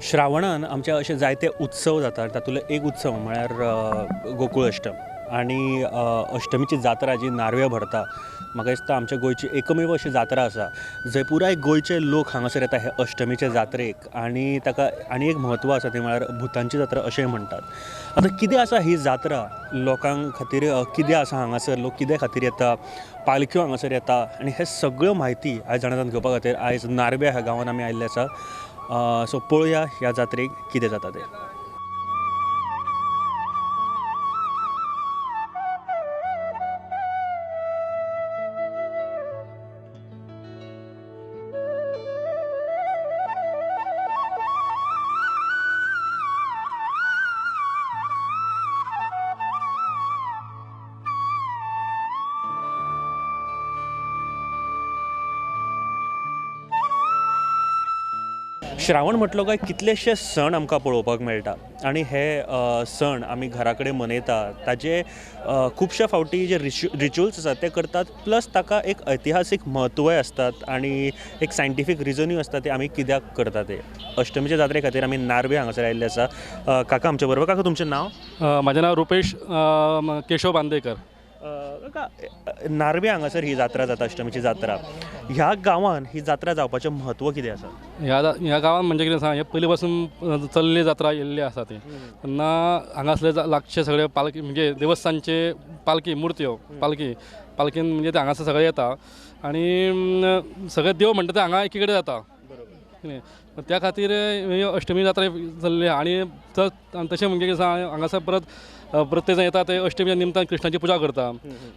श्रावणान आमचे असे जायते उत्सव जातात. तातूंतलो एक उत्सव म्हळ्यार गोकुळ अष्टम आणि अष्टमीची जात्रा जी नारव्या भरता. म्हाका दिसता आमच्या गोंयची एकमेव अशी जात्रा आसा जंय पुराय गोंयचे लोक हांगासर येता हे अष्टमीचे जात्रेक आणि ताका आनी एक म्हत्व आसा ते म्हळ्यार भुतांची जात्रा अशेंय म्हणटात. आतां कितें आसा ही जात्रा लोकांक खातीर, कितें आसा हांगासर, लोक कित्या खातीर येता, पालख्यो हांगासर येता आनी हे सगळ्यो म्हायती आयज जाणा घेवपा खातीर आयज नारव्या ह्या गांवांत आमी आयिल्ले आसा. सो पळोवया ह्या जात्रेक कितें जाता तें. श्रावण म्हटलो काय कितलेशे सण आमकां पळोवपाक मेळटा आनी हे सण आमी घरा कडेन मनयता. ताजे खुबशे फावटी जे रिच्युअल्स आसात ते करतात, प्लस ताका एक ऐतिहासीक म्हत्वय आसतात आनी एक सायंटिफीक रिजनूय आसता ते आमी कित्याक करता ते. अष्टमीच्या जात्रे खातीर आमी नारव्या हांगासर आयिल्ले आसा. काका आमचे बरोबर. काका तुमचें नांव? म्हजें नांव रुपेश केशव बांदेकर. काका, नारव्या हांगासर ही जात्रा जाता, अष्टमीची जात्रा. ह्या गांवांत ही जात्रा जावपाचें म्हत्व कितें आसा? ह्या गांवांत म्हणजे कितें सांग, हे पयलीं पासून चल्ली जात्रा येयल्ली आसा ती. तेन्ना हांगासले लागचे सगळे पालखी म्हणजे देवस्थानचे पालखी मुर्त्यो पालखीन म्हणजे ते हांगासर सगळे येता आनी सगळे देव म्हणटा ते हांगा एकी कडेन जाता. त्या खातीर अष्टमी जात्रा चल्ली आनी तशें म्हणजे कितें सांग, हांगासर प्रत्येक जण येता ते अष्टमीच्या निमतान कृष्णाची पुजा करता.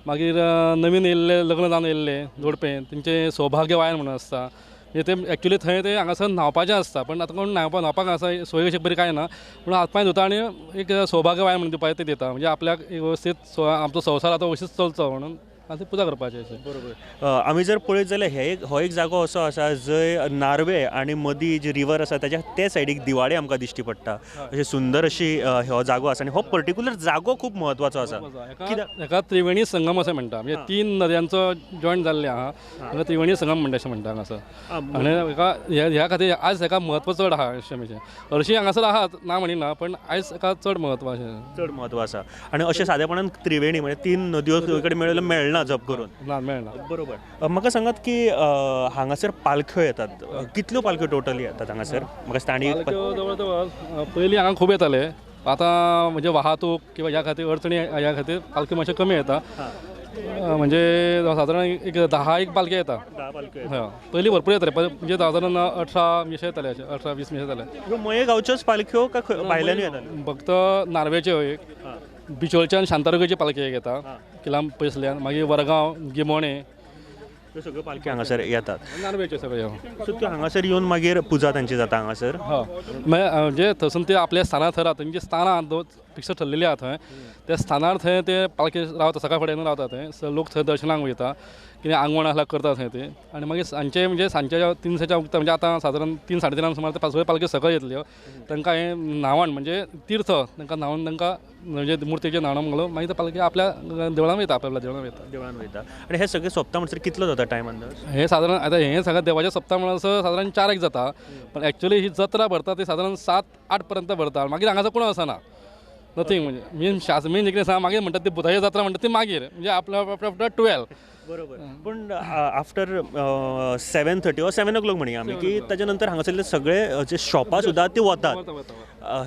मागीर नवीन येयल्ले लग्न जावन येयल्ले जोडपे तेंचे सौभाग्यवायन म्हणून आसता. म्हणजे ते एक्चुली थंय ते हांगासर न्हांवपाचें आसता, पण आतां कोण न्हांवपाक हांगासर सोय अशी बरी कांय ना, पूण हात पांय धुता आनी एक सौभाग्यवायन म्हणून दिवपाचें ते दिता. म्हणजे आपल्याक वेवस्थीत आमचो संवसार आतां व्यवस्थीत चलचो म्हणून आनी पुजा करपाची अशें. बरोबर. आमी जर पळयत जाल्यार हो एक जागो असो आसा जंय नारवे आनी मदीं जी रिवर आसा ताच्या ते सायडीक दिवाळे आमकां दिश्टी पडटा. अशी सुंदर अशी हो जागो आसा आनी हो पर्टिक्युलर जागो खूब म्हत्वाचो आसा. हेका त्रिवेणी संगम अशें म्हणटा. म्हणजे 3 नद्यांचो जॉयंट जाल्ले आहा, हांगा त्रिवेणी संगम म्हणटा अशें म्हणटा हांगासर. आनी ह्या खातीर आयज हेका म्हत्व चड आहा अष्टमीचें. हरशीं हांगासर आहात ना म्हणिना, पण आयज हेका चड म्हत्व आसा. आनी अशें सादेपणान त्रिवेणी म्हणजे 3 नद्यो कडेन मेळ्ळ्यो मेळना जप करून ना मेळना. बरोबर. म्हाका सांगात की हांगासर पालख्यो येतात. कितल्यो पालख्यो टोटली येतात हांगासर? म्हाका स्थानीक जवळ जवळ पयलीं हांगा खूब येताले. आतां म्हणजे वाहतूक किंवा ह्या खातीर अडचणी ह्या खातीर पालखी मातशे कमी येता. म्हणजे सादारण एक 10 पालखी येता. हय, पयलीं भरपूर येताले. म्हणजे सादारण 18-20 येताले अशे, 18-20 येताले. मये गांवच्योच पालख्यो काय भायल्यानूय येताले? फक्त नारवेच्यो एक, बिचोलच्यान शांतादुर्गेची पालखी एक येता किलाम पयसल्यान, मागीर वरगांव, गिमोणे, ह्यो सगळ्यो पालखी हांगासर येतात. नारवेच्यो सगळ्यो. सो त्यो हांगासर येवन मागीर पुजा तांची जाता हांगासर. म्हणजे थंयसून ते आपल्या स्थानार थंय रावता. तेंची स्थानां फिक्स ठरलेली आहा थंय. त्या स्थानार थंय ते पालखी रावता, सकाळ फुडें येवन रावता थंय. लोक थंय दर्शनाक वयता, कितें आंगवण आसल्यार करता थंय ते. आनी मागीर सांजचे म्हणजे सांजच्या 3:00 उक्ता, म्हणजे आतां सादारण 3-3:30 सुमार ते सगळ्यो पालख्यो सकयल येतल्यो. तांकां हें न्हावण म्हणजे तीर्थ तांकां न्हावून तांकां म्हणजे मुर्तेचेर न्हावण घालून मागीर ते पालखी आपल्या देवळान वयता, आपल्या देवळान वयता. आनी हे सगळे सोंपता म्हणसर कितलो जाता टायम अंदाज? हे सादारण आतां हें सगळें देवाचें सप्ताह म्हणसर सादारण 4 जाता, पण एक्चुअली ही जात्रा भरता ती सादारण 7-8 पर्यंत भरता. मागीर हांगासर कोण आसना, नथींग. म्हणजे मेन कितें सांग, मागीर म्हणटात ती भुताची जात्रा म्हणटा ती मागीर म्हणजे आफ्टर 12. बरोबर. पूण आफ्टर 7:30 or 7 o'clock म्हणया आमी की ताच्या नंतर हांगासरले सगळे जे शॉपां सुद्दां ती वतात.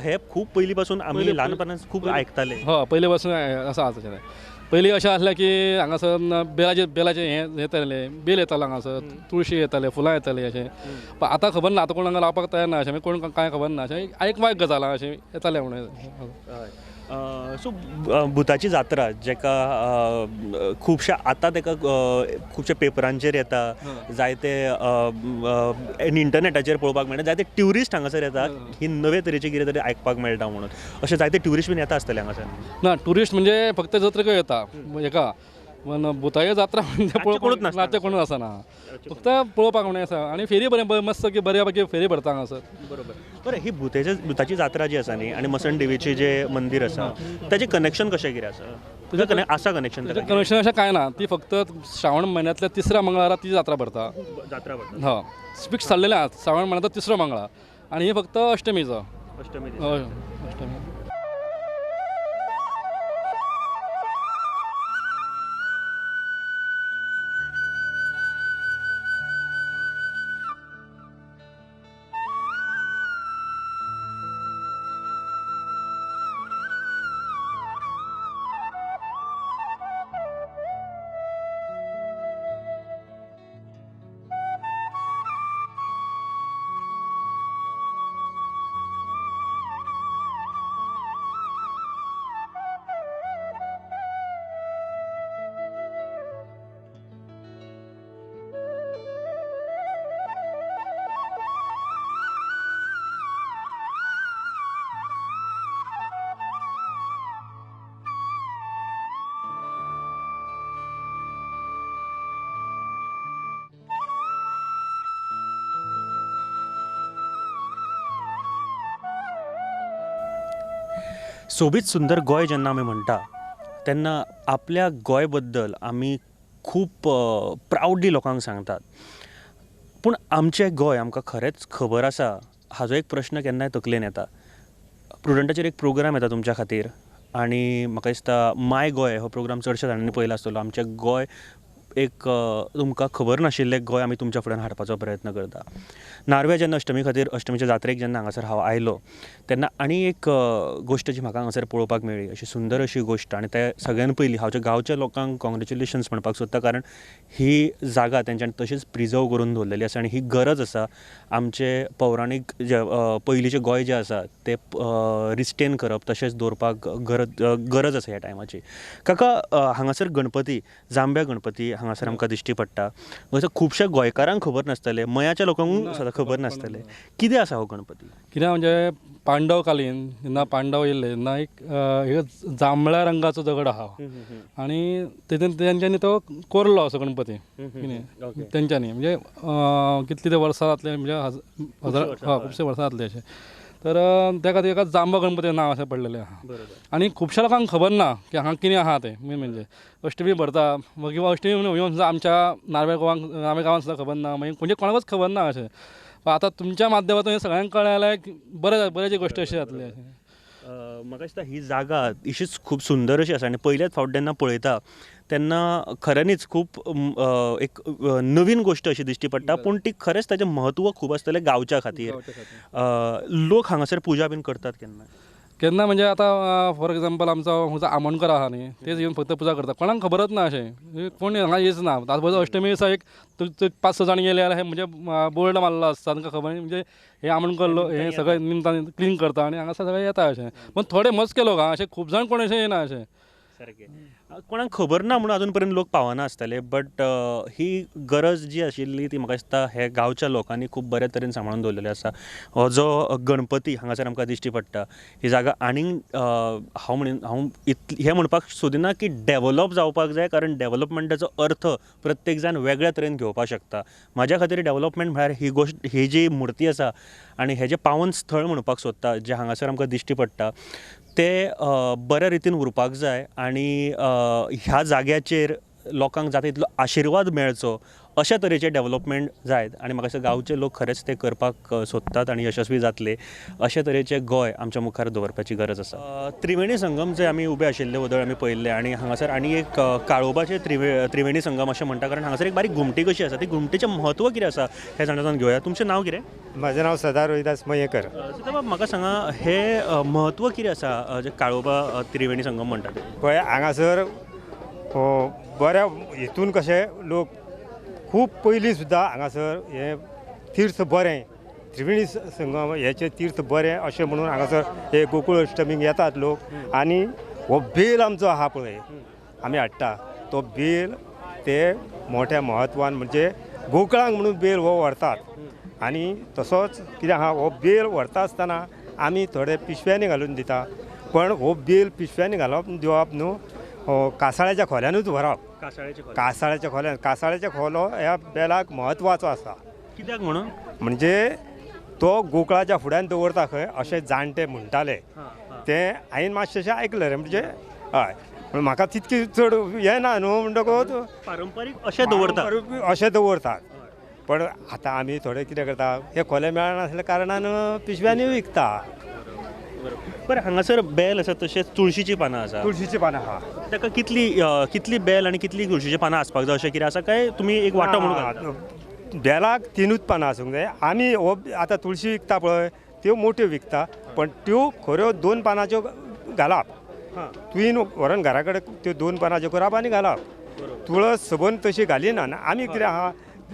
हे खूब पयलीं पासून आमी ल्हानपणान खूब आयकताले. हय, पयलीं पासून आसा तशें. पयलीं अशें आसलें की हांगासर बेलाचें हें येतालें, बेल येतालो हांगासर, तुळशी येताले, फुलां येतालीं अशें. पण आतां खबर ना, आतां कोण हांगा रावपाक तयार ना अशें, कोण कांय खबर ना अशें आयकपाक गजाल अशें येतालें म्हणून. सो भुताची जात्रा जेका खुबशे आतां तेका खुबशे पेपरांचेर येता, जायते इंटरनेटाचेर पळोवपाक मेळटा, जायते ट्युरिस्ट हांगासर येतात ही नवे तरेची कितें तरी आयकपाक मेळटा म्हणून. अशें जायते ट्युरिस्ट बीन येता आसतले हांगासर? ना, ट्युरिस्ट म्हणजे फक्त जात्रेक येता हेका, पण भुताची जात्रा म्हणजे पळोवपाक नाचे कोणूच आसना, फक्त पळोवपाक म्हणून आसा. आनी फेरी बरें मस्त की बऱ्या पैकी फेरी भरता हांगासर. बरोबर. बरें, ही भुताची जात्रा जी आसा न्ही आनी मसण देवीचें जे मंदीर आसा ताचें कनेक्शन कशें कितें आसा? तुझं आसा कनेक्शन? कनेक्शन अशें कांय ना. ती फक्त श्रावण म्हयन्यांतल्या 3ऱ्या मंगळारा ती जात्रा भरता. जात्रा भरता. हय, फिक्स थारलेलें आहा श्रावण म्हयन्याचो 3रो मंगळार. आणि हे फक्त अष्टमीचं. अष्टमी हय अष्टमी. सोबीत सुंदर गोंय जेन्ना आमी म्हणटा तेन्ना आपल्या गोंय बद्दल आमी खूब प्रावडली लोकांक सांगतात. पूण आमचें गोंय आमकां खरेंच खबर आसा हाजो एक प्रश्न केन्नाय तकलेन येता. प्रुडंटाचेर एक प्रोग्राम येता तुमच्या खातीर आनी म्हाका दिसता माय गोंय हो प्रोग्राम चडशे जाणांनी पळयलो आसतलो. आमचें गोंय एक तुमकां खबर नाशिल्लें गोंय आमी तुमच्या फुड्यान हाडपाचो प्रयत्न करता. नारव्या जेन्ना अष्टमी खातीर अष्टमीच्या जात्रेक जेन्ना हांगासर हांव आयलो तेन्ना आनी एक गोश्ट जी म्हाका हांगासर पळोवपाक मेळ्ळी, अशी सुंदर अशी गोश्ट. आनी ते सगळ्यान पयलीं हांव गांवच्या लोकांक कॉंग्रेच्युलेशन्स म्हणपाक सोदता, कारण ही जागा तेंच्यांनी तशीच प्रिजर्व करून दवरलेली आसा आनी ही गरज आसा आमचे पौराणीक जे पयलींचें गोंय जें आसा तें रिस्टेन करप तशेंच दवरपाक गरज आसा ह्या टायमाची. काका, हांगासर गणपती, जांब्या गणपती हांगासर आमकां दिश्टी पडटा. खुबश्या गोंयकारांक खबर नासतलें, मयाच्या लोकांकूय खबर नासतलें कितें आसा हो गणपती. कित्याक म्हणजे पांडव कालीन जेन्ना पांडव येयल्ले तेन्ना एक जांबळ्या रंगाचो दगड आहा आनी तेंच्यांनी तो कोरलो असो गणपती कितें तेंच्यांनी, म्हणजे कितली ते वर्सां जातले, म्हणजे खुबशे वर्सां जातले अशें. तर त्या खातीर एका जांबो गणपती नांव अशें पडलेलें आहा. आनी खुबश्या लोकांक खबर ना की हांगा कितें आहा तें. मेन म्हणजे अष्टमी भरता किंवा अष्टमी येवन सुद्दां आमच्या नार्वे गांवांत सुद्दां खबर ना, मागीर म्हणजे कोणाकूच खबर ना अशें. आतां तुमच्या माध्यमांतून हे सगळ्यांक कळ्ळें जाल्यार बरेची गोश्ट अशी जातली अशें. म्हाका दिसता ही जागा इशीच खूब सुंदर अशी आसा आनी पयलेच फावट जेन्ना पळयता तेन्ना खऱ्यांनीच खूब एक नवीन गोश्ट अशी दिश्टी पडटा. पूण ती खरेंच ताचें म्हत्व खूब आसतलें गांवच्या खातीर. लोक हांगासर पुजा बीन करतात केन्ना म्हणजे आतां फॉर एग्जाम्पल आमचो आमोणकर आहा न्ही, तेच येवन फक्त पुजा करता, कोणाक खबरच ना अशें, कोण हांगा येच ना. आतां अष्टमी दिसा एक 5-6 जाण गेले जाल्यार हे म्हणजे बोर्ड मारलो आसता, तांकां खबर म्हणजे हे आमोणकर लोक हे सगळे निमतान क्लीन करता आनी हांगासर सगळे येता अशें. पण थोडे मजके लोक अशे खूब जाण कोण अशें येना अशें. सारकें. कोणाक खबर ना म्हणून अजून पर्यंत लोक पावना आसतले, बट ही गरज जी आशिल्ली ती म्हाका दिसता हे गांवच्या लोकांनी खूब बऱ्या तरेन सांबाळून दवरलेली आसा. हो जो गणपती हांगासर आमकां दिश्टी पडटा, ही जागा आनीक हांव हें म्हणपाक सोदिना की डेवलप जावपाक जाय, कारण डेवलपमेंटाचो अर्थ प्रत्येक जाण वेगळ्या तरेन घेवपाक शकता. म्हाज्या खातीर डेवलपमेंट म्हळ्यार ही जी मुर्ती आसा आनी हें जें पावन स्थळ म्हणपाक सोदता जें हांगासर आमकां दिश्टी पडटा ते बऱ्या रितीन उरपाक जाय आनी ह्या जाग्याचेर लोकांक जाता तितलो आशिर्वाद मेळचो अशा तरेचें डेवलपमेंट जायत. आनी म्हाका दिसता गांवचे लोक खरेंच ते करपाक सोदतात आनी यशस्वी जातले. अशे तरेचें गोंय आमच्या मुखार दवरपाची गरज आसा. त्रिवेणी संगम जे आमी उबे आशिल्ले वदळ आमी पळयल्ले आनी हांगासर आनी एक काळोबाचें त्रिवेणी संगम अशें म्हणटा, कारण हांगासर एक बारीक घुमटी कशी आसा. ती घुमटीचें म्हत्व कितें आसा हें जाणून घेवया. तुमचें नांव कितें? म्हजें नांव सदा रोहिदास मयेकर. बाब, म्हाका सांगा हें म्हत्व कितें आसा जे काळोबा त्रिवेणी संगम म्हणटा तें? पळय, हांगासर बऱ्या हितून कशे लोक खूब पयलीं सुद्दां हांगासर हें तीर्थ बरें, त्रिवेणी संगम हेचें तीर्थ बरें अशें म्हणून हांगासर हे गोकुळ अष्टमीक येतात लोक. आनी हो बेल आमचो आहा पळय आमी हाडटा तो बेल ते मोठ्या म्हत्वान म्हणजे गोकुळांक म्हणून बेल हो व्हरतात. आनी तसोच कितें आहा, हो बेल व्हरता आसतना आमी थोडे पिशव्यांनी घालून दिता. पण हो बेल पिशव्यांनी घालप दिवप न्हू, कासाळ्याच्या खोल्यांनूच व्हरप. कासाळ्याच्या खोलो ह्या बेलाक म्हत्वाचो आसा. कित्याक म्हणून? म्हणजे तो गोकुळाच्या फुड्यान दवरता खंय अशें जाणटे म्हणटाले. तें हांवें मातशें आयकलें रे, म्हणजे हय. पूण म्हाका तितकी चड हें ना न्हू, म्हणटकूच पारंपारीक अशें दवरतात. अशें दवरतात. पण आतां आमी थोडे कितें करता हे खोले मेळनासल्या कारणान पिशव्यांनी विकता. बरं हांगासर बेल आसा तशेंच तुळशीची पानां आसा. तुळशीची पानां आहा. ताका कितली बेल आनी कितली तुळशीची पानां आसपाक जाय अशें कितें आसा काय तुमी एक वांटो म्हणून घालता? बेलाक 3 पानां आसूंक जाय. आमी हो आतां तुळशी विकता पळय त्यो मोठ्यो विकता, पण त्यो खऱ्यो 2 पानांच्यो घालप. हां. तुवें व्हरून घरा कडेन त्यो 2 पानांच्यो करप आनी घालप. तुळस सबंद तशी घालिना. आमी कितें आहा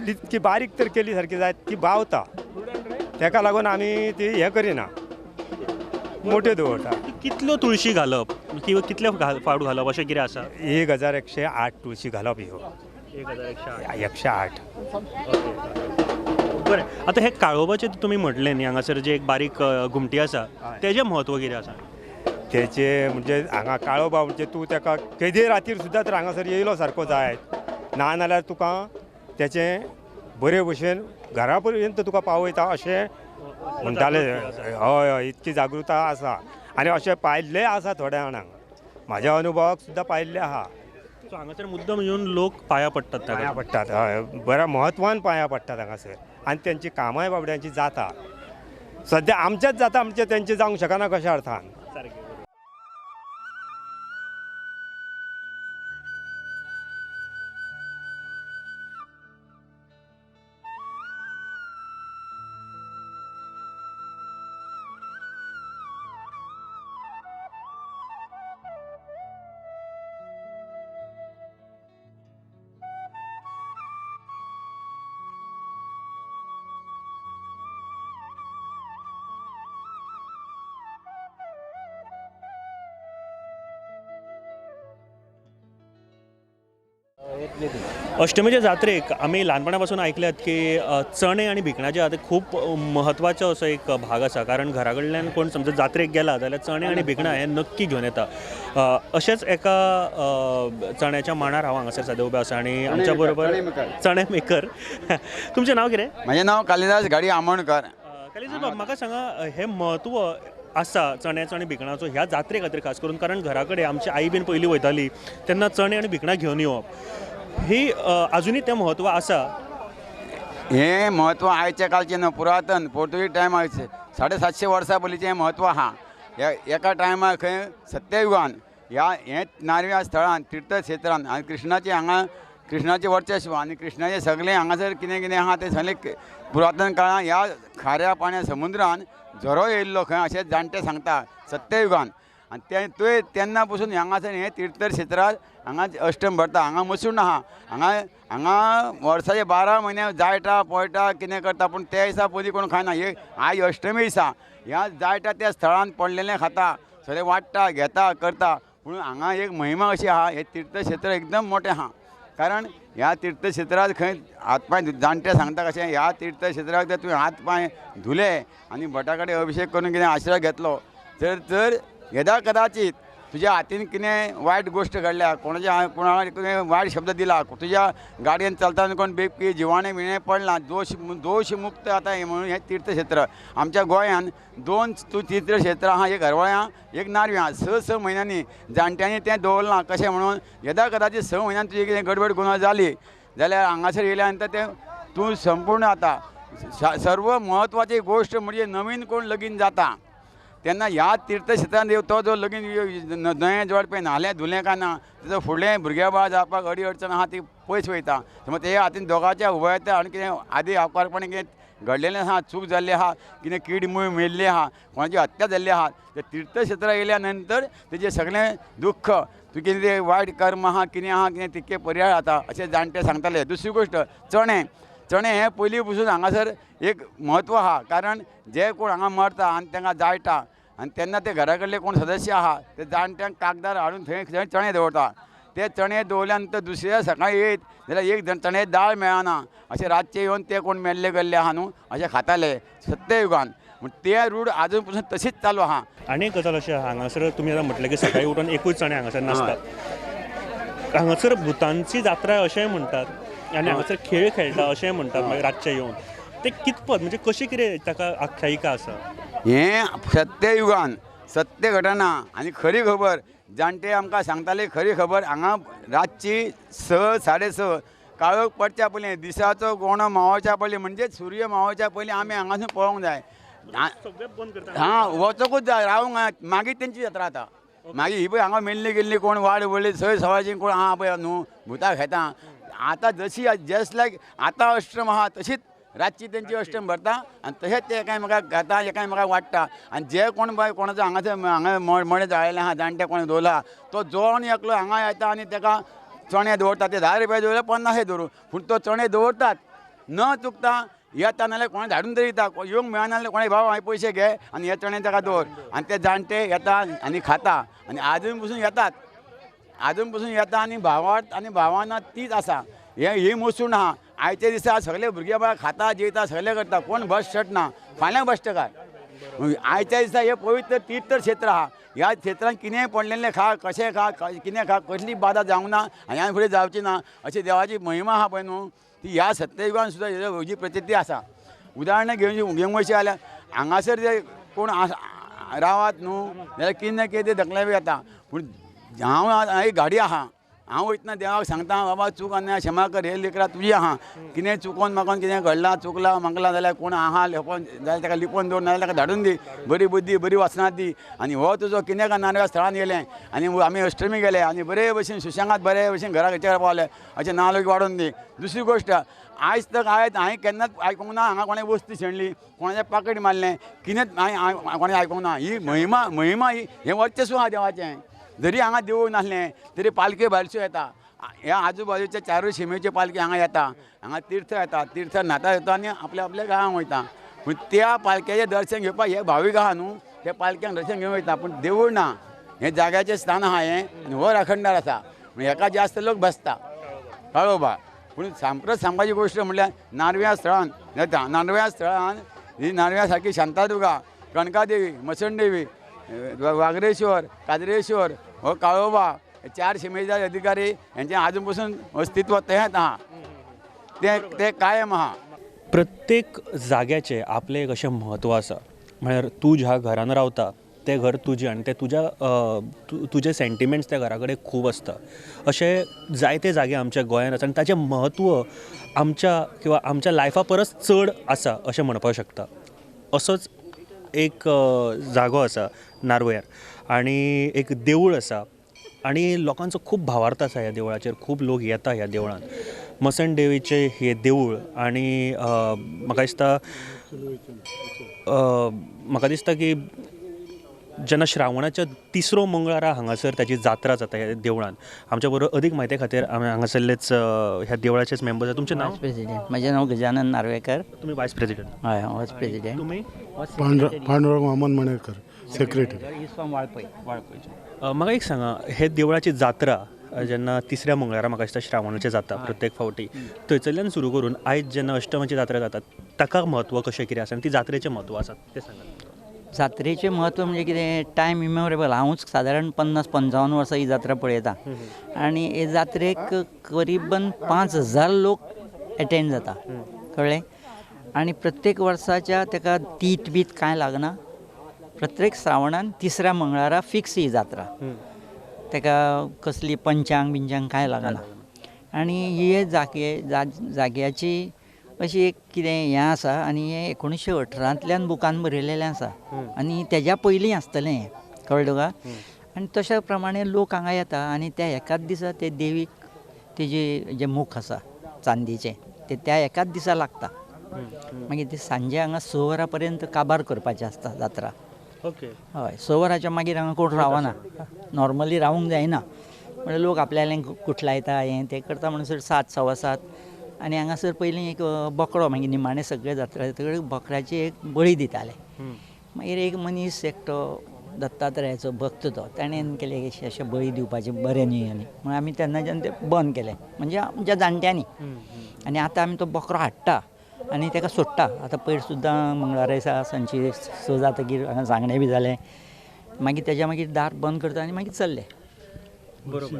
इतकी बारीक तर केली सारकी जाय ती बावता. ताका लागून आमी ती हें करिना, मोठ्यो दवरता. कितल्यो तुळशी घालप किंवा कितले फावट घालप अशें कितें आसा? 1108 तुळशी घालप ह्यो. 108. बरें आतां हे काळोबाचें तुमी म्हटलें न्ही हांगासर जे एक बारीक घुमटी आसा तेजें म्हत्व कितें आसा? तेचे म्हणजे हांगा काळोबा म्हणजे तूं ताका केदे रातीर सुद्दां तर हांगासर येयलो सारको जाय ना जाल्यार तुका तेचें बरे भशेन घरा पर्यंत तुका पावयता अशें म्हणटाले. हय हय इतकी जागृता आसा आनी अशें पायल्लें आसा थोड्या जाणांक. म्हाज्या अनुभवाक सुद्दां पायल्लें आहा. सो हांगासर मुद्दम येवन लोक पांया पडटात पांया ताका. पडटात. हय बऱ्या म्हत्वान पांया पडटात हांगासर आनी तेंची कामाय बाबड्यांची जाता. सद्या आमचेच जाता म्हणजे तेंचे जावंक शकना कशा अर्थान. अष्टमीच्या जात्रेक आमी ल्हानपणा पासून आयकल्यात की चणे आनी भिकणां जे आहा ते खूब म्हत्वाचो असो एक भाग आसा. कारण घरा कडल्यान कोण समजा जात्रेक गेला जाल्यार चणे आनी भिकणां हे नक्की घेवन येता. अशेंच एका चण्याच्या मांडार हांव हांगासर सद्या उबे आसा आनी आमच्या बरोबर चणे मेकर. तुमचें नांव कितें? म्हजें नांव कालिदास घाडी आमोणकर. कालिदास बाब म्हाका सांगा हे म्हत्व आसा चण्याचो आनी भिकणाचो ह्या जात्रे खातीर खास करून. कारण घरा कडेन आमची आई बीन पयलीं वयताली तेन्ना चणे आनी भिकणां घेवन येवप ही अजुनूय तें म्हत्व आसा. हें म्हत्व आयच्या काळचें न्हू, पुरातन पोर्तुगीज टायमार 750 वर्सां पयलींचें हें म्हत्व आहा. एका टायमार खंय सत्ययुगान हें नारव्या स्थळान तीर्थक्षेत्रान आनी कृष्णाचें हांगा कृष्णाचें वर्चस्व आनी कृष्णाचें सगळें हांगासर कितें कितें आहा तें सगळें पुरातन काळान ह्या खाऱ्या पाण्या समुद्रान झरो येयल्लो खंय अशें जाणटे सांगता सत्ययुगान. आनी तेन्ना पसून हांगासर हें तीर्थक्षेत्रार हांगा अष्टम भरता. हांगा मसूण आहा. हांगा वर्साचे 12 म्हयने जायटा पळटा कितें करता, पूण त्या दिसा पयलीं कोण खायना. हे आयज अष्टमी दिसा ह्या जायटा त्या स्थळान पडलेलें खाता, सगळें वाडटा घेता करता. पूण हांगा एक महिमा अशी आहा, हें तीर्थक्षेत्र एकदम मोटें आहा. कारण ह्या तीर्थक्षेत्रात खंय हात पांय जाणटे सांगता कशें ह्या तीर्थक्षेत्राक जर तुवें हात पांय धुले आनी भटा कडेन अभिशेक करून कितें आश्रय घेतलो तर येदा कदाचित तुज्या हातीन कितें वायट गोश्ट घडल्या, कोणाक वायट शब्द दिला, तुज्या गाडयेन चलतना कोण बेपकी जिवाणें बिणे पडलां, दोश मुक्त जाता म्हणून हें तीर्थक्षेत्र. आमच्या गोंयान 2 तीर्थक्षेत्रां आहा. एक हरवळ्यां एक नारव्यां. 6 म्हयन्यांनी जाणट्यांनी तें दवरलां कशें म्हणून येदा कदाचित 6 म्हयन्यान तुजी कितें गडबड गुन्हा जाली जाल्यार हांगासर येयल्या नंतर तें तूं संपूर्ण जाता. सर्व म्हत्वाची गोश्ट म्हणजे नवीन कोण लगीन जाता तेन्ना ह्या तीर्थक्षेत्रान तो जो लगीन न्हंये जोडपे न्हालें धुलें काय ना तेजो फुडलें भुरग्या बाळ जावपाक अडी अडचण आहा ती पयस वयता. समज ते हातीन दोगांच्या उबो येता आनी कितें आदी अवकारपणी कितें घडलेलें आहा, चूक जाल्ली आहा, कितें कीड मूळ मेल्ली आहा, कोणाची हत्या जाल्ली आहा, ते तीर्थक्षेत्रां येयल्या नंतर तेजें सगळें दुख्ख तूं कितें तें वायट कर्म आहा कितें आहा कितें तितके पर्याय जाता अशें जाणटे सांगताले. दुसरी गोश्ट चणे हें पयलीं पसून हांगासर एक म्हत्व आहा. कारण जे कोण हांगा मरता आनी तांकां जायटा आनी तेन्ना ते घरा कडले कोण सदस्य आहा ते जाणट्यांक कागदार हाडून थंय चणे दवरता. ते चणे दवरल्या नंतर दुसऱ्या सकाळीं येयत जाल्यार एक चणे दाळ मेळना अशें रातचे येवन ते कोण मेल्ले गेल्ले आहा न्हू अशें खाताले सत्ययुगान. ते रूढ आजून पसून तशीच चालू आहा. आनी एक गजाल अशें हांगासर तुमी आतां म्हटलें की सकाळीं उठून एकूच चणे हांगासर नासतात. हांगासर भुतांची जात्रा अशेंय म्हणटात आनी हांगासर खेळ खेळटा अशेंय म्हणटात मागीर रातचे येवन. ते कितपत म्हणजे कशी कितें ताका आख्यायिका आसा? हें सत्ययुगान सत्य घटना आनी खरी खबर जाणटे आमकां सांगताले. खरी खबर हांगा रातची 6, 6:30 काळोख पडच्या पयलीं दिसाचो गोणो मावच्या पयलीं म्हणजे सूर्य मावच्या पयलीं आमी हांगासून पळोवंक जाय. हां वचोकूच जाय रावूंक मागीर तेंची जात्रा जाता. मागीर ही पळय हांगा मेल्ली गेल्ली कोण वाड व्हडली सय सवायची कोण आहा पळय न्हू भुतां खेता. आतां जशी जस्ट लायक आतां अष्टम आहा तशीच रातची तेंची अष्टम भरता आनी तशेंच ते एकामेकाक घेता एकामेकाक वाडटा. आनी जे कोण बाय कोणाचो हांगा मणे जाळेले आहा जाणटे कोणी दवरला तो जोण एकलो हांगा येता आनी ताका चणे दवरता. ते 10 रुपया दवरले 50 दवरूं पूण तो चणे दवरतात न चुकता. येता नाल्यार कोणा धाडून तरी दिता येवंक मेळना जाल्यार कोणा भाव हांवें पयशे घे आनी हे चणे ताका दवर आनी ते जाणटे येता आनी खाता आनी आजून पसून येतात. आजून पसून येता आनी भावार्थ आनी भावना तीच आसा. ही मोसून आहा. आयच्या दिसा सगळे भुरगे बाळ खाता जेयता सगळे करता कोण बस ना फाल्यां बसता काय. आयच्या दिसा हे पवित्र तीर्थ क्षेत्र आहा. ह्या क्षेत्रांत कितेंय पडलेलें खा कशें खा कितें खा कसली बाधा जावंक ना आनी हांवें फुडें जावची ना अशी देवाची महिमा आहा पळय न्हू ती ह्या सत्ययुगान सुद्दां हेजी प्रचिती आसा. उदाहरण घेवंक वयशी जाल्यार हांगासर जे कोण रावात न्हू जाल्यार कितें ना कितें धकले बी येता. पूण हांव एक गाडी आहा हांव वयतना देवाक सांगता बाबा चूक आनी क्षमा कर हे लेकरा तुजी आहा. कितें चुकोन म्हाका कितें घडलां चुकलां मागलां जाल्यार कोण आहा लेपोन जाल्यार ताका लिपोवन दवर नाजाल्यार ताका धाडून दी बरी बुद्धी बरी वाचनां दी. आनी हो तुजो कितें का नानव्या स्थळान गेलें आनी आमी अष्टमी गेले आनी बरे भशेन सुशेगाद बरे भशेन घरा घरच्या पावले अशें नालोगी वाडोवन दी. दुसरी गोश्ट आयज तक हांवें केन्नाच आयकूंक ना हांगा कोणें वस्ती शेणली कोणाचें पाकीट मारलें कितेंच हांवें कोणें आयकूंक ना. ही महिमा ही हें वर्चस्व आहा देवाचें. जरी हांगा देवूळ नासलें तरी पालख्यो भायल्यो येता. ह्या आजूबाजूच्या चारूय शिमेच्यो पालख्यो हांगा येता. हांगा तीर्थ येता तीर्थ न्हाता येता आनी आपल्या आपल्या गांवांक वयता. पूण त्या पालख्याचें दर्शन घेवपाक हे भावीक आहा न्हू ते पालख्यांक दर्शन घेवन वयता पूण देवूळ ना. हें जाग्याचें स्थान आहा हें आनी हो राखणदार आसा म्हणजे हेका जास्त लोक बसता कळोवपा. पूण सांप्रत सांगपाची गोश्ट म्हणल्यार नारव्या स्थळान येता. नारव्या स्थळान ही नारव्या सारकी शांतादुर्गा कणकादेवी मसणदेवी वागरेश्वर काद्रेश्वर हो काळोबा 4 शिमेचे अधिकारी यांचे आजून पासून अस्तित्व तहेत आहा ते कायम आहा. प्रत्येक जाग्याचें आपलें एक अशें म्हत्व आसा. म्हळ्यार तूं ज्या घरान रावता तें घर तुजें आनी तें तुजे सेंटिमेंट्स त्या घरा कडेन खूब आसता. अशे जायते जागे आमच्या गोंयांत आसा आनी ताचें म्हत्व आमच्या लायफा परस चड आसा अशें म्हणपाक शकता. असोच एक जागो आसा नारवयार आनी एक देवूळ आसा आनी लोकांचो खूब भावार्थ आसा ह्या देवळाचेर. खूब लोक येता ह्या देवळान. मसण देवीचें हें देवूळ आनी म्हाका दिसता की जेन्ना श्रावणाच्या 3रो मंगळारा हांगासर ताची जात्रा जाता ह्या देवळान. आमच्या बरोबर अदीक म्हायती खातीर आमी हांगासरलेच ह्या देवळाचेच मेंबर आसा. तुमचें नांव? प्रेसिडेंट म्हजें नांव गजानन नार्वेकर. तुमी वायस प्रेसिडेंट? हय हांव वायस प्रेसिडेंट. तुमी? पांडुरंग वामन मणेकर सेक्रेटरी. वाळपय. म्हाका एक सांगा हे देवळाची जात्रा जेन्ना 3ऱ्या मंगळारा म्हाका दिसता श्रावणाचें जाता प्रत्येक फावटी थंयसरल्यान सुरू करून आयज जेन्ना अष्टमाची जात्रा जाता ताका म्हत्व कशें कितें आसा आनी ती जात्रेचें म्हत्व आसा तें सांगात. जात्रेचें म्हत्व म्हणजे कितें टायम इमेमोरेबल. हांवूच सादारण 50-55 वर्सां ही जात्रा पळयता आनी हे जात्रेक करीबन 5000 लोक एटेंड जाता कळ्ळें. आनी प्रत्येक वर्साच्या ताका तीट बीत कांय लागना. प्रत्येक श्रावणान 3ऱ्या मंगळारा फिक्स ही जात्रा. ताका कसली पंचांग कांय लागना. आनी हे जाग्याची अशी एक कितें हें आसा आनी हें 1918तल्यान बुकान बरयलेलें आसा आनी तेज्या पयलीं आसतलें हें कळ्ळें तुका. आनी तशा प्रमाणे लोक हांगा येता आनी त्या एकाच दिसा ते देवीक तेजें जें मूख आसा चांदीचें ते त्या एकाच दिसा लागता. मागीर ते सांजे हांगा 6 वरां पर्यंत काबार करपाचें आसता जात्रा. ओके. हय 6 वरांच्या मागीर हांगा कोण रावना. नॉर्मली रावूंक जायना म्हणल्यार लोक आपल्यालें कुठलायता हें तें करता म्हणसर 7 7:15 आनी हांगासर पयलीं एक बोकडो मागीर निमाणे सगळे जात्रा जातकीर बोकड्याची एक बळी दिताले. मागीर एक मनीस एकटो दत्तात्रयाचो भक्त तो ताणें केलें अशें बळी दिवपाचें बरें न्ही आनी म्हणून आमी तेन्नाच्यान तें बंद केलें म्हणजे आमच्या जाणट्यांनी. आनी आतां आमी तो बोकडो हाडटा आनी ताका सोडटा. आतां पयर सुद्दां मंगळारा दिसा सांजची 6 जातकीर हांगा सांगणें बी जालें मागीर तेज्या मागीर दार बंद करता आनी मागीर चल्ले. बरोबर.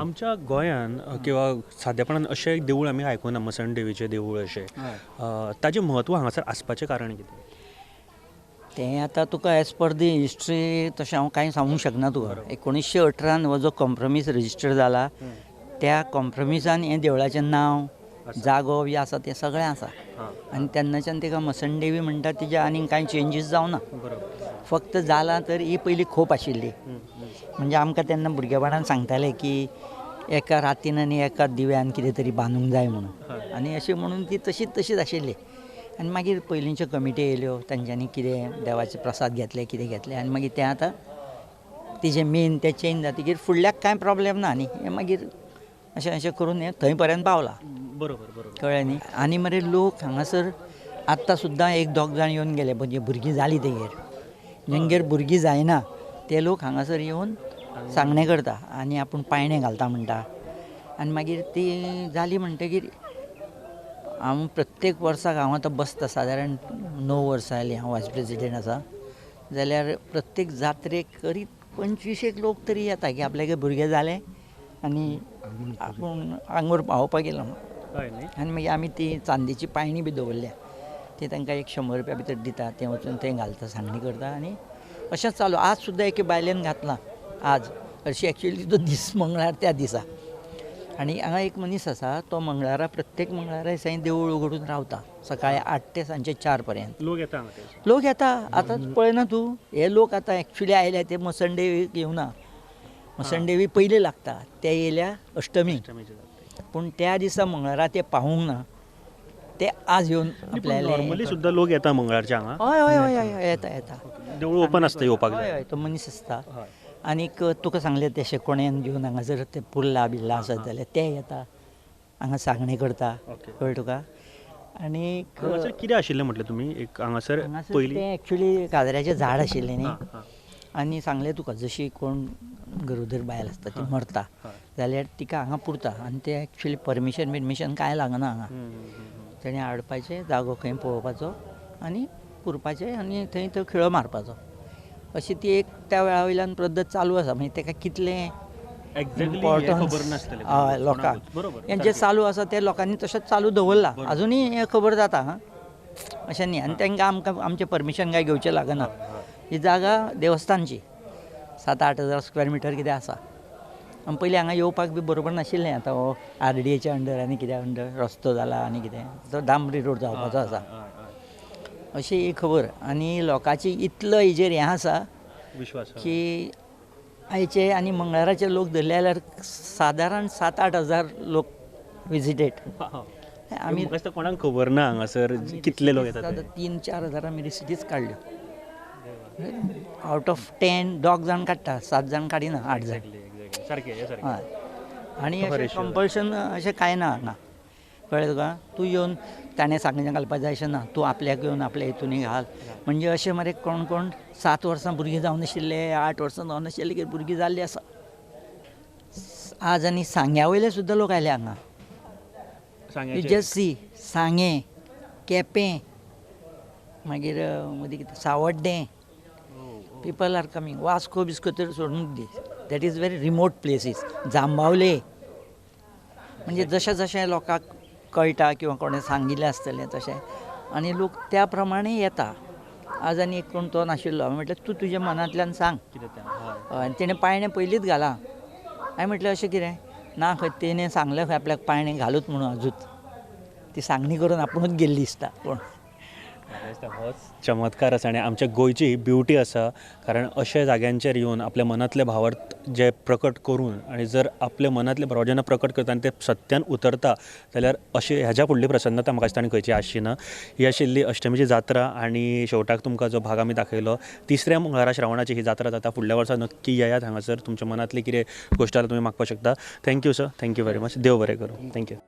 आमच्या गोंयान किंवा सादेपणान अशें एक देवूळ आमी आयकुना मसण देवीचें देवूळ अशें ताजें म्हत्व हांगासर आसपाचें कारण कितें? तें आतां तुका एज पर दी हिस्ट्री तशें हांव कांय सांगूंक शकना तुका. 1918 हो जो कॉम्प्रमीस रजिस्टर जाला त्या कॉम्प्रमिसान हें देवळाचें नांव जागो बी आसा तें सगळें आसा आनी तेन्नाच्यान ताका मसणदेवी म्हणटा तिजे आनीक कांय चेंजीस जावना. फक्त जाला तर ही पयलीं खोप आशिल्ली. म्हणजे आमकां तेन्ना भुरगेपणान सांगताले की एका रातीन आनी एका दिव्यान कितें तरी बांदूंक जाय म्हणून आनी अशें म्हणून ती तशीच आशिल्ली. आनी मागीर पयलींच्यो कमिटी येयल्यो तांच्यांनी कितें देवाचे प्रसाद घेतले कितें घेतले आनी मागीर तें आतां तिजें मेन तें चेंज जातकीर फुडल्याक कांय प्रॉब्लेम ना न्ही. हें मागीर अशें करून हें थंय पर्यंत पावलां. बरोबर. कळ्ळें न्ही. आनी मरे लोक हांगासर आत्तां सुद्दां एक दोग जाण येवन गेले म्हणजे भुरगीं जालीं तेगेर जेंगेर भुरगीं जायना ते लोक हांगासर येवन सांगणें करता आनी आपूण पायणें घालता म्हणटा. आनी मागीर ती जाली म्हणटकीर हांव प्रत्येक वर्साक हांव आतां बसता सादारण 9 वर्सां जालीं हांव वायस प्रेसिडेंट आसा. जाल्यार प्रत्येक जात्रेक करीत 25 लोक तरी येता की आपल्यागे भुरगे जाले आनी आपूण आंगूर पावोवपाक गेलो. आनी मागीर आमी ती चांदीची पायणी बी दवरल्या ती तांकां एक 100 रुपया भितर दिता. तें वचून थंय घालता सांगणी करता आनी अशेंच चालू. आज सुद्दां एके बायलेन घातलां आज हरशी एक्चुअली तो दीस मंगळार त्या दिसा. आनी हांगा एक मनीस आसा तो मंगळारा प्रत्येक मंगळारा थंय देवूळ उगडून रावता सकाळीं 8 ते सांजे 4 पर्यंत. लोक येता. आतां पळयना तूं हे लोक आतां एक्चुअली आयले ते मसणदेवीक येवना. मसणदेवी पयलीं लागता ते येयल्या अष्टमी पूण त्या दिसा मंगळारा ते पावूंक ना. ते आज येवन आपल्याले नॉर्मली सुद्दां लोक येता मंगळारच्या हांगा. हय येता. देवूळ ओपन आसता येवपाक जाय. हय तो मनीस आसता. आनीक तुका सांगलें ते शेकोण्यान घेवन हांगा जर ते पुर्ला बिल्ला आसत जाल्यार ते येता हांगा सांगणें करता. कळ्ळें तुका. आनीक हांगासर कितें आशिल्लें म्हटलें तुमी एक हांगासर पयलीं तें एक्चुअली काजऱ्याचें झाड आशिल्लें न्ही. आनी सांगलें तुका जशी कोण गरोदर बायल आसता ती मरता जाल्यार तिका हांगा पुरता आनी ते एक्चुअली परमिशन कांय लागना हांगा. तेणें हाडपाचें जागो खंय पळोवपाचो आनी पुरपाचें आनी थंय तो खिळो मारपाचो. अशी ती एक त्या वेळा वयल्यान पद्दत चालू आसा. म्हणजे ताका कितलें इम्पॉर्टन्स लोकांक हें जें चालू आसा तें लोकांनी तशेंच चालू दवरलां. आजुनूय हें खबर जाता अशें न्ही. आनी तांकां आमचें परमिशन काय घेवचें लागना. ही जागा देवस्थानची 7-8 हजार स्क्वेअर मिटर कितें आसा. आनी पयलीं हांगा येवपाक बी बरोबर नाशिल्लें. आतां हो RDAच्या अंडर आनी कित्या अंडर रस्तो जाला आनी कितें तो डांबरी रोड जावपाचो आसा अशी एक खबर. आनी लोकांची इतलो हेजेर हें आसा विश्वास की आयचे आनी मंगळाराचे लोक धरले जाल्यार सादारण 7-8 हजार लोक विजिटेड. आमी कोणाक खबर ना हांगासर कितले लोक येतात. 3-4 हजार आमी रिसिटीच काडल्यो. आउट ऑफ 10 दोग जाण काडटा 7 जाण काडिना 8 जाण. हय. आनी अशें कंपल्शन अशें कांय ना हांगा. कळ्ळें तुका. तूं येवन ताणें सांगणें घालपाक जाय अशें ना. तूं आपल्याक येवन आपल्या हितूनय घाल. म्हणजे अशें मरे कोण 7 वर्सां भुरगीं जावन नाशिल्ले 8 वर्सां जावन नाशिल्ले की भुरगीं जाल्लीं आसा. आज आनी सांग्या वयले सुद्दां लोक आयले हांगा. जस्सी सांगे केपें मागीर मदीं कितें सावड्डें पीपल आर कमींग. वास्को बिस्को तर सोडून दी. That is very remote places. Jambaulim म्हणजे जशें जशें लोकांक कळटा किंवा कोणें सांगिल्लें आसतलें तशें आनी लोक त्या प्रमाणे येता. आज आनी एक कोण तो नाशिल्लो. हांवें म्हटलें तूं तुज्या मनांतल्यान सांग. आनी तेणें पायणें पयलींच घालां. हांवें म्हटलें अशें कितें ना खंय तेणें सांगलें खंय आपल्याक पायणें घालूच म्हणून आजूच ती सांगणी करून आपुणूच गेल्ली दिसता. कोण होच चमत्कार आसा आनी आमच्या गोंयची ही ब्युटी आसा. कारण अशा जाग्यांचेर येवन आपल्या मनांतले भावार्थ जे प्रकट करून आनी जर आपल्या मनांतले भाव जेन्ना प्रकट करता आनी ते सत्यान उतरता जाल्यार अशें हेज्या फुडली प्रसन्नता म्हाका दिसता आनी खंयची आसची ना. ही आशिल्ली अष्टमीची जात्रा आनी शेवटाक तुमकां जो भाग आमी दाखयलो 3ऱ्या मंगळारा श्रावणाची ही जात्रा जाता. फुडल्या वर्सा नक्की येयात हांगासर. तुमच्या मनांतली कितें गोश्ट आसा तुमी मागपाक शकता. Thank you sir. Thank you very much. देव बरें करूं. थँक्यू.